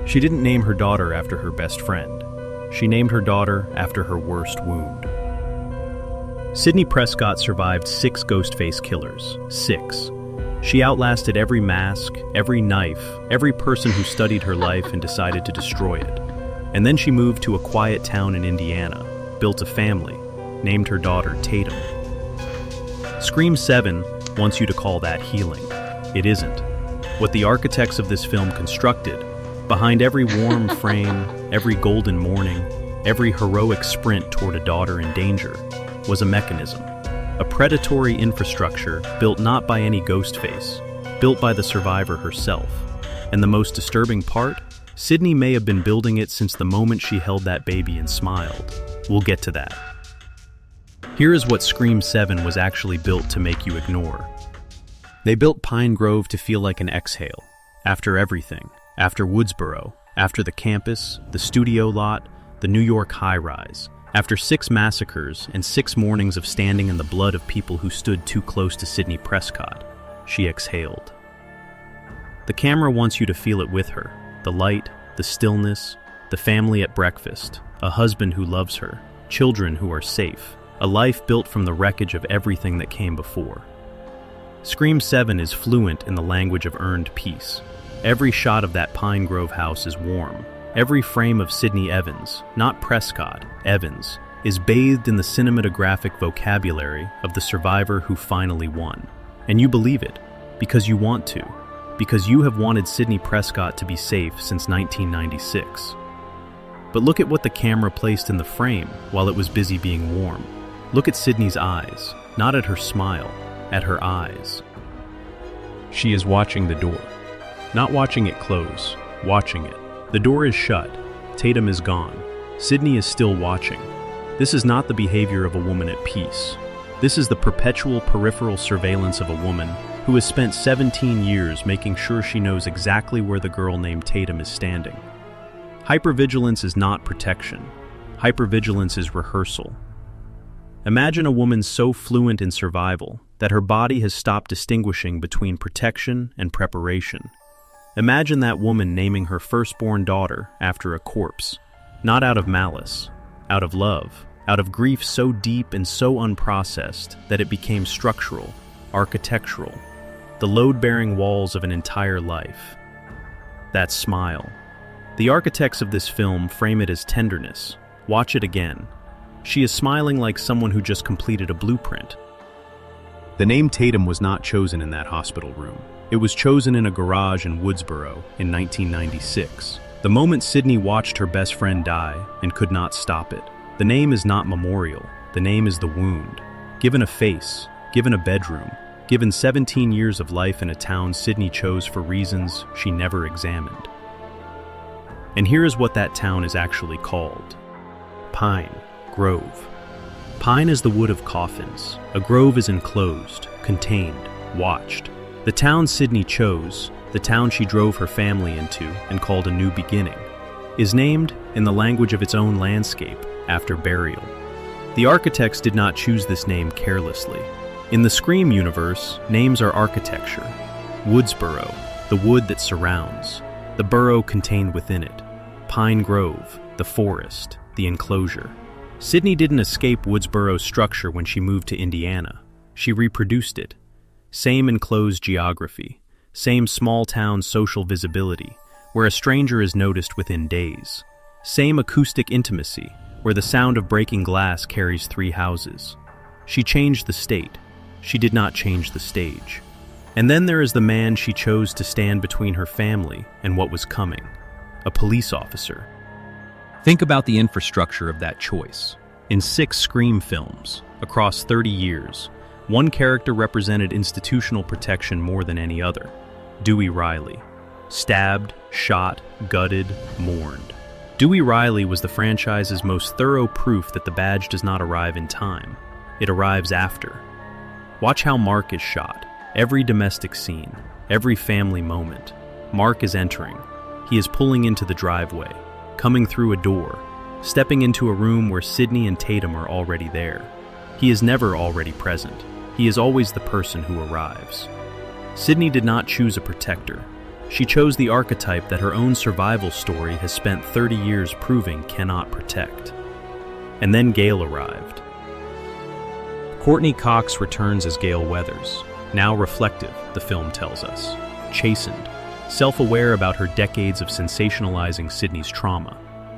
She didn't name her daughter after her best friend. She named her daughter after her worst wound. Sidney Prescott survived 6 Ghostface killers. 6. She outlasted every mask, every knife, every person who studied her life and decided to destroy it. And then she moved to a quiet town in Indiana, built a family, named her daughter Tatum. Scream 7 wants you to call that healing. It isn't. What the architects of this film constructed, behind every warm frame, every golden morning, every heroic sprint toward a daughter in danger, was a mechanism. A predatory infrastructure built not by any Ghostface, built by the survivor herself. And the most disturbing part? Sidney may have been building it since the moment she held that baby and smiled. We'll get to that. Here is what Scream 7 was actually built to make you ignore. They built Pine Grove to feel like an exhale. After everything. After Woodsboro. After the campus, the studio lot, the New York high-rise. After 6 massacres and 6 mornings of standing in the blood of people who stood too close to Sidney Prescott, she exhaled. The camera wants you to feel it with her. The light, the stillness, the family at breakfast, a husband who loves her, children who are safe, a life built from the wreckage of everything that came before. Scream 7 is fluent in the language of earned peace. Every shot of that Pine Grove house is warm. Every frame of Sidney Evans, not Prescott, Evans, is bathed in the cinematographic vocabulary of the survivor who finally won. And you believe it, because you want to, because you have wanted Sidney Prescott to be safe since 1996. But look at what the camera placed in the frame while it was busy being warm. Look at Sidney's eyes, not at her smile, at her eyes. She is watching the door. Not watching it close, watching it. The door is shut. Tatum is gone. Sidney is still watching. This is not the behavior of a woman at peace. This is the perpetual peripheral surveillance of a woman who has spent 17 years making sure she knows exactly where the girl named Tatum is standing. Hypervigilance is not protection. Hypervigilance is rehearsal. Imagine a woman so fluent in survival that her body has stopped distinguishing between protection and preparation. Imagine that woman naming her firstborn daughter after a corpse, not out of malice, out of love, out of grief so deep and so unprocessed that it became structural, architectural, the load-bearing walls of an entire life. That smile. The architects of this film frame it as tenderness. Watch it again. She is smiling like someone who just completed a blueprint. The name Tatum was not chosen in that hospital room. It was chosen in a garage in Woodsboro in 1996. The moment Sidney watched her best friend die and could not stop it. The name is not memorial. The name is the wound. Given a face, given a bedroom, given 17 years of life in a town Sidney chose for reasons she never examined. And here is what that town is actually called. Pine Grove. Pine is the wood of coffins. A grove is enclosed, contained, watched. The town Sidney chose, the town she drove her family into and called a new beginning, is named, in the language of its own landscape, after burial. The architects did not choose this name carelessly. In the Scream universe, names are architecture. Woodsboro, the wood that surrounds, the borough contained within it. Pine Grove, the forest, the enclosure. Sidney didn't escape Woodsboro's structure when she moved to Indiana. She reproduced it. Same enclosed geography, same small-town social visibility, where a stranger is noticed within days. Same acoustic intimacy, where the sound of breaking glass carries 3 houses. She changed the state. She did not change the stage. And then there is the man she chose to stand between her family and what was coming, a police officer. Think about the infrastructure of that choice. In 6 Scream films, across 30 years, one character represented institutional protection more than any other. Dewey Riley. Stabbed, shot, gutted, mourned. Dewey Riley was the franchise's most thorough proof that the badge does not arrive in time. It arrives after. Watch how Mark is shot. Every domestic scene, every family moment. Mark is entering. He is pulling into the driveway, coming through a door, stepping into a room where Sidney and Tatum are already there. He is never already present. He is always the person who arrives. Sidney did not choose a protector. She chose the archetype that her own survival story has spent 30 years proving cannot protect. And then Gale arrived. Courtney Cox returns as Gale Weathers, now reflective, the film tells us, chastened, self-aware about her decades of sensationalizing Sidney's trauma.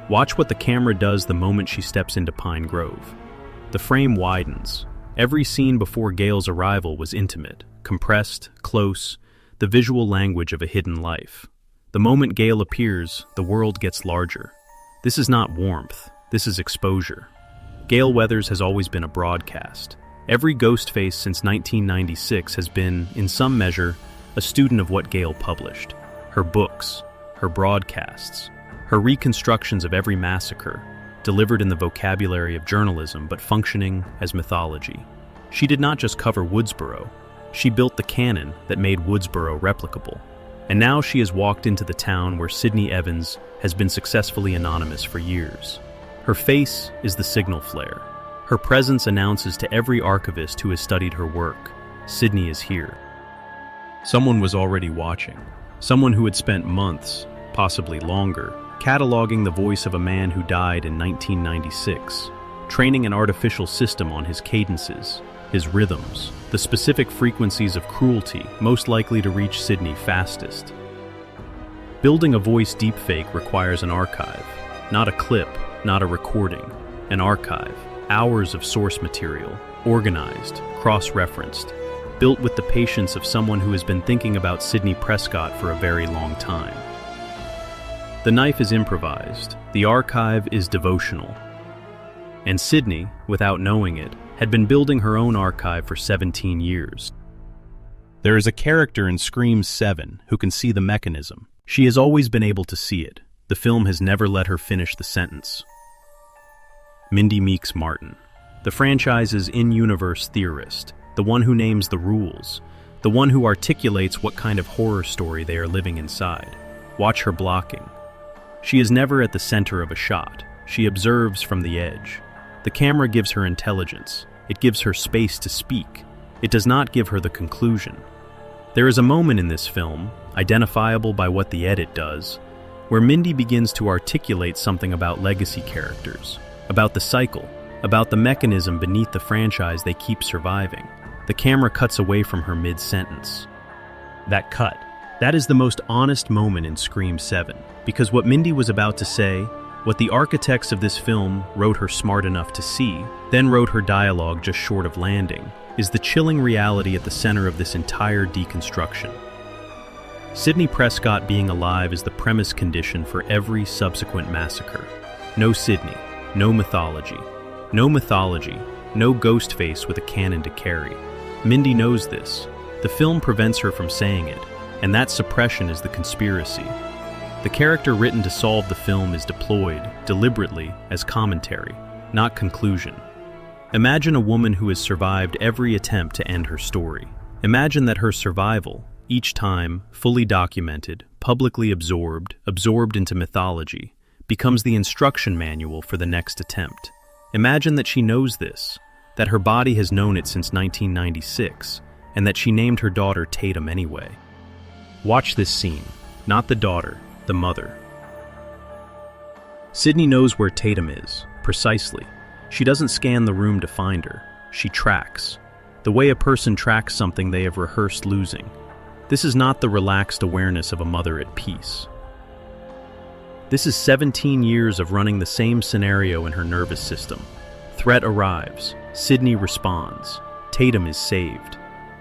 Watch what the camera does the moment she steps into Pine Grove. The frame widens. Every scene before Gale's arrival was intimate, compressed, close, the visual language of a hidden life. The moment Gale appears, the world gets larger. This is not warmth, this is exposure. Gale Weathers has always been a broadcast. Every ghost face since 1996 has been, in some measure, a student of what Gale published. Her books, her broadcasts, her reconstructions of every massacre, delivered in the vocabulary of journalism but functioning as mythology. She did not just cover Woodsboro, she built the canon that made Woodsboro replicable. And now she has walked into the town where Sidney Evans has been successfully anonymous for years. Her face is the signal flare. Her presence announces to every archivist who has studied her work, Sidney is here. Someone was already watching. Someone who had spent months, possibly longer, cataloging the voice of a man who died in 1996, training an artificial system on his cadences, his rhythms, the specific frequencies of cruelty most likely to reach Sidney fastest. Building a voice deepfake requires an archive, not a clip, not a recording, an archive. Hours of source material, organized, cross-referenced, built with the patience of someone who has been thinking about Sidney Prescott for a very long time. The knife is improvised, the archive is devotional. And Sidney, without knowing it, had been building her own archive for 17 years. There is a character in Scream 7 who can see the mechanism. She has always been able to see it. The film has never let her finish the sentence. Mindy Meeks Martin, the franchise's in-universe theorist, the one who names the rules, the one who articulates what kind of horror story they are living inside. Watch her blocking. She is never at the center of a shot. She observes from the edge. The camera gives her intelligence. It gives her space to speak. It does not give her the conclusion. There is a moment in this film, identifiable by what the edit does, where Mindy begins to articulate something about legacy characters, about the cycle, about the mechanism beneath the franchise they keep surviving. The camera cuts away from her mid-sentence. That cut, that is the most honest moment in Scream 7, because what Mindy was about to say, what the architects of this film wrote her smart enough to see, then wrote her dialogue just short of landing, is the chilling reality at the center of this entire deconstruction. Sidney Prescott being alive is the premise condition for every subsequent massacre. No Sidney. No mythology. No mythology. No ghost face with a cannon to carry. Mindy knows this. The film prevents her from saying it, and that suppression is the conspiracy. The character written to solve the film is deployed, deliberately, as commentary, not conclusion. Imagine a woman who has survived every attempt to end her story. Imagine that her survival, each time, fully documented, publicly absorbed into mythology, becomes the instruction manual for the next attempt. Imagine that she knows this, that her body has known it since 1996, and that she named her daughter Tatum anyway. Watch this scene, not the daughter, the mother. Sidney knows where Tatum is, precisely. She doesn't scan the room to find her, she tracks. The way a person tracks something they have rehearsed losing. This is not the relaxed awareness of a mother at peace. This is 17 years of running the same scenario in her nervous system. Threat arrives. Sidney responds. Tatum is saved.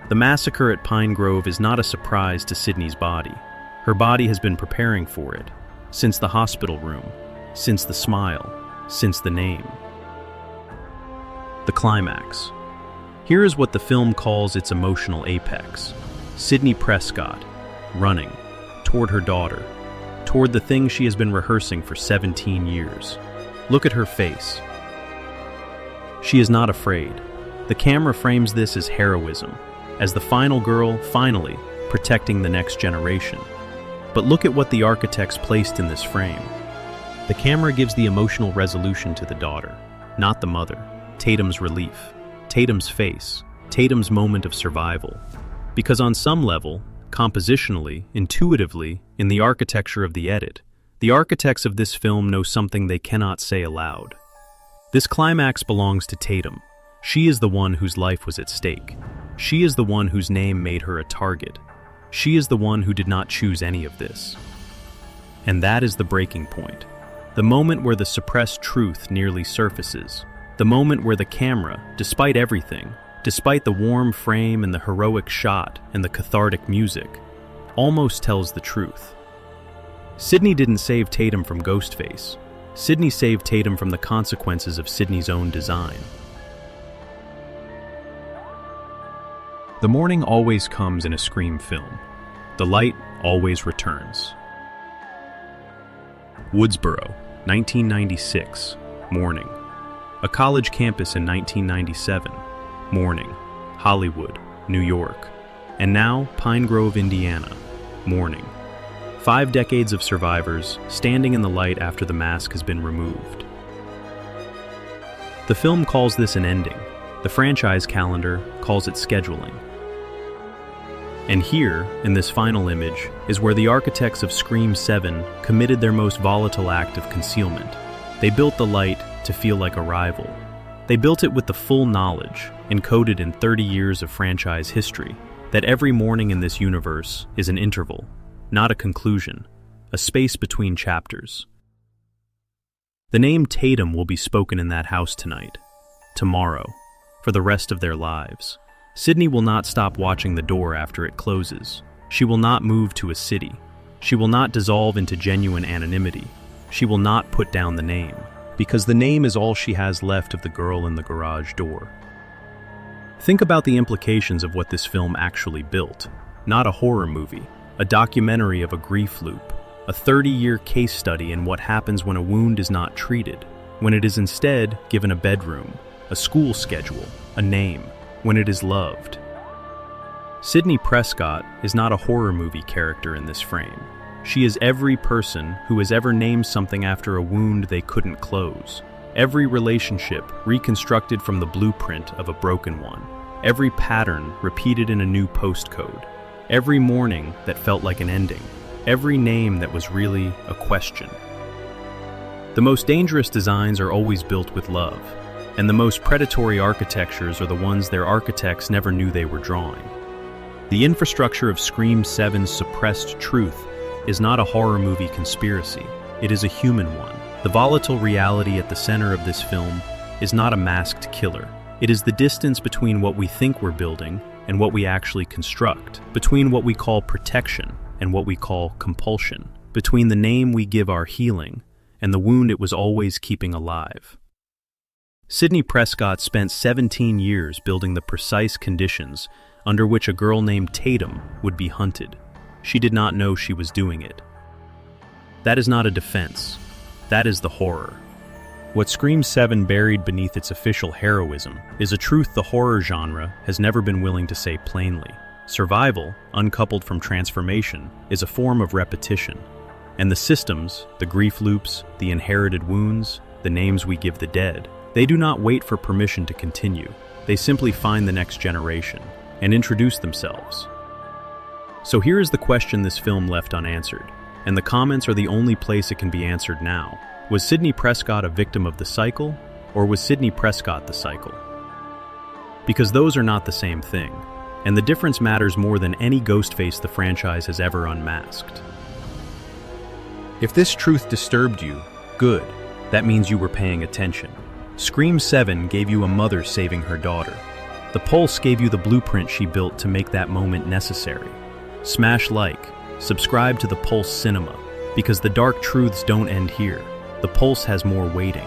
The massacre at Pine Grove is not a surprise to Sidney's body. Her body has been preparing for it, since the hospital room, since the smile, since the name. The climax. Here is what the film calls its emotional apex. Sidney Prescott, running, toward her daughter, toward the thing she has been rehearsing for 17 years. Look at her face. She is not afraid. The camera frames this as heroism, as the final girl, finally, protecting the next generation. But look at what the architects placed in this frame. The camera gives the emotional resolution to the daughter, not the mother. Tatum's relief, Tatum's face, Tatum's moment of survival. Because on some level, compositionally, intuitively, in the architecture of the edit. The architects of this film know something they cannot say aloud. This climax belongs to Tatum. She is the one whose life was at stake. She is the one whose name made her a target. She is the one who did not choose any of this. And that is the breaking point. The moment where the suppressed truth nearly surfaces. The moment where the camera, despite everything, despite the warm frame and the heroic shot and the cathartic music, almost tells the truth. Sidney didn't save Tatum from Ghostface. Sidney saved Tatum from the consequences of Sidney's own design. The morning always comes in a Scream film. The light always returns. Woodsboro, 1996, morning. A college campus in 1997, morning. Hollywood, New York. And now, Pine Grove, Indiana, morning. 5 decades of survivors standing in the light after the mask has been removed. The film calls this an ending. The franchise calendar calls it scheduling. And here, in this final image, is where the architects of Scream 7 committed their most volatile act of concealment. They built the light to feel like a rival. They built it with the full knowledge, encoded in 30 years of franchise history, that every morning in this universe is an interval, not a conclusion, a space between chapters. The name Tatum will be spoken in that house tonight, tomorrow, for the rest of their lives. Sidney will not stop watching the door after it closes. She will not move to a city. She will not dissolve into genuine anonymity. She will not put down the name, because the name is all she has left of the girl in the garage door. Think about the implications of what this film actually built. Not a horror movie, a documentary of a grief loop, a 30-year case study in what happens when a wound is not treated, when it is instead given a bedroom, a school schedule, a name, when it is loved. Sidney Prescott is not a horror movie character in this frame. She is every person who has ever named something after a wound they couldn't close. Every relationship reconstructed from the blueprint of a broken one. Every pattern repeated in a new postcode. Every morning that felt like an ending. Every name that was really a question. The most dangerous designs are always built with love, and the most predatory architectures are the ones their architects never knew they were drawing. The infrastructure of Scream 7's suppressed truth is not a horror movie conspiracy, it is a human one. The volatile reality at the center of this film is not a masked killer. It is the distance between what we think we're building and what we actually construct, between what we call protection and what we call compulsion, between the name we give our healing and the wound it was always keeping alive. Sidney Prescott spent 17 years building the precise conditions under which a girl named Tatum would be hunted. She did not know she was doing it. That is not a defense. That is the horror. What Scream 7 buried beneath its official heroism is a truth the horror genre has never been willing to say plainly. Survival, uncoupled from transformation, is a form of repetition. And the systems, the grief loops, the inherited wounds, the names we give the dead, they do not wait for permission to continue. They simply find the next generation and introduce themselves. So here is the question this film left unanswered, and the comments are the only place it can be answered now. Was Sidney Prescott a victim of the cycle, or was Sidney Prescott the cycle? Because those are not the same thing, and the difference matters more than any Ghostface the franchise has ever unmasked. If this truth disturbed you, good. That means you were paying attention. Scream 7 gave you a mother saving her daughter. The Pulse gave you the blueprint she built to make that moment necessary. Smash like, subscribe to the Pulse Cinema, because the dark truths don't end here. The Pulse has more waiting.